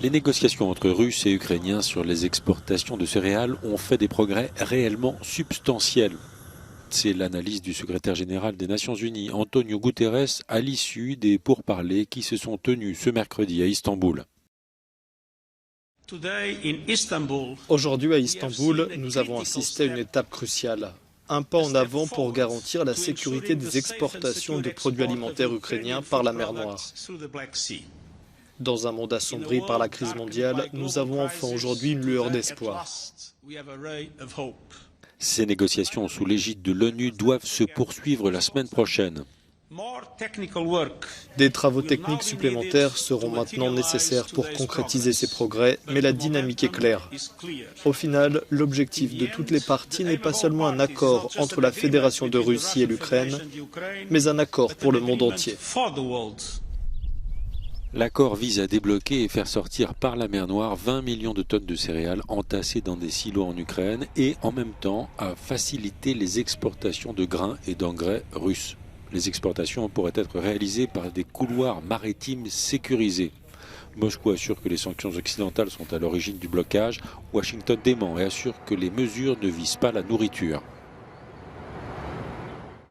Les négociations entre Russes et Ukrainiens sur les exportations de céréales ont fait des progrès réellement substantiels. C'est l'analyse du secrétaire général des Nations Unies, Antonio Guterres, à l'issue des pourparlers qui se sont tenus ce mercredi à Istanbul. Aujourd'hui à Istanbul, nous avons assisté à une étape cruciale. Un pas en avant pour garantir la sécurité des exportations de produits alimentaires ukrainiens par la mer Noire. Dans un monde assombri par la crise mondiale, nous avons enfin aujourd'hui une lueur d'espoir. Ces négociations sous l'égide de l'ONU doivent se poursuivre la semaine prochaine. Des travaux techniques supplémentaires seront maintenant nécessaires pour concrétiser ces progrès, mais la dynamique est claire. Au final, l'objectif de toutes les parties n'est pas seulement un accord entre la Fédération de Russie et l'Ukraine, mais un accord pour le monde entier. L'accord vise à débloquer et faire sortir par la mer Noire 20 millions de tonnes de céréales entassées dans des silos en Ukraine et en même temps à faciliter les exportations de grains et d'engrais russes. Les exportations pourraient être réalisées par des couloirs maritimes sécurisés. Moscou assure que les sanctions occidentales sont à l'origine du blocage. Washington dément et assure que les mesures ne visent pas la nourriture.